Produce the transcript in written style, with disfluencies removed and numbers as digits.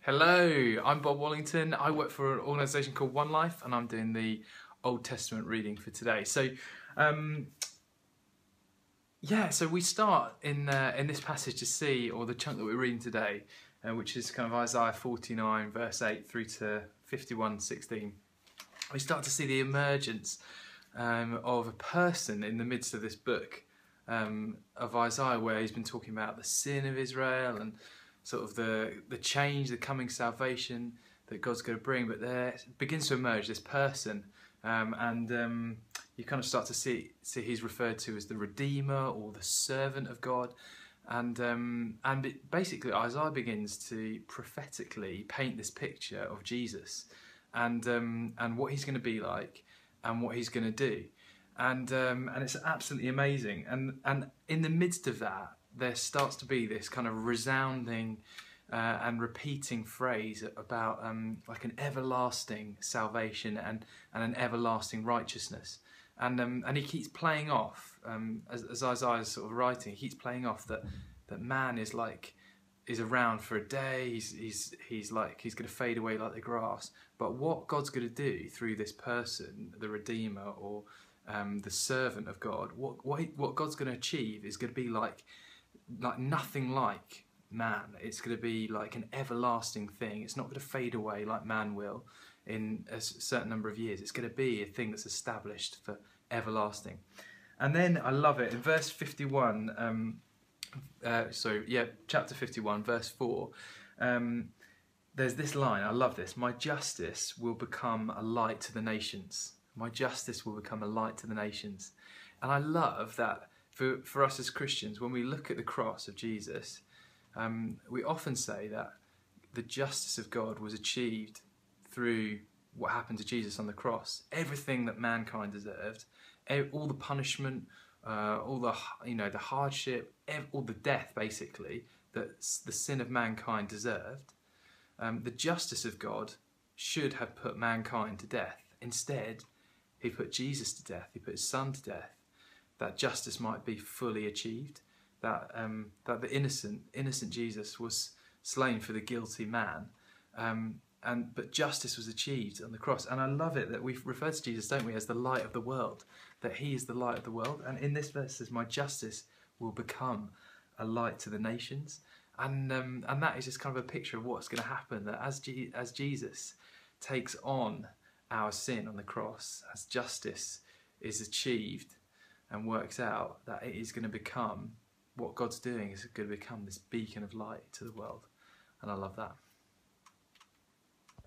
Hello, I'm Bob Wallington. I work for an organisation called One Life, and I'm doing the Old Testament reading for today. So we start in this passage to see, or the chunk that we're reading today, which is kind of Isaiah 49 verse 8 through to 51:16. We start to see the emergence of a person in the midst of this book of Isaiah, where he's been talking about the sin of Israel and sort of the change, the coming salvation that God's going to bring. But there begins to emerge this person, and you kind of start to see he's referred to as the Redeemer or the servant of God. And basically Isaiah begins to prophetically paint this picture of Jesus and what he's going to be like and what he's going to do. And it's absolutely amazing. And in the midst of that, there starts to be this kind of resounding and repeating phrase about like an everlasting salvation and an everlasting righteousness. And he keeps playing off, as Isaiah is sort of writing, he keeps playing off that man is around for a day, he's going to fade away like the grass. But what God's going to do through this person, the Redeemer or the servant of God, what God's going to achieve is going to be like nothing like man. It's going to be like an everlasting thing. It's not going to fade away like man will in a certain number of years. It's going to be a thing that's established for everlasting. And then I love it in verse 51. Chapter 51, verse 4. There's this line. I love this. My justice will become a light to the nations. My justice will become a light to the nations. And I love that. For us as Christians, when we look at the cross of Jesus, we often say that the justice of God was achieved through what happened to Jesus on the cross. Everything that mankind deserved, all the punishment, all the hardship, all the death, basically, that the sin of mankind deserved. The justice of God should have put mankind to death. Instead, he put Jesus to death. He put his son to death, that justice might be fully achieved, that the innocent Jesus was slain for the guilty man, but justice was achieved on the cross. And I love it that we refer to Jesus, don't we, as the light of the world, that he is the light of the world. And in this verse it says, my justice will become a light to the nations. And that is just kind of a picture of what's going to happen, that as Jesus takes on our sin on the cross, as justice is achieved and works out, that it is going to become, what God's doing is going to become this beacon of light to the world. And I love that.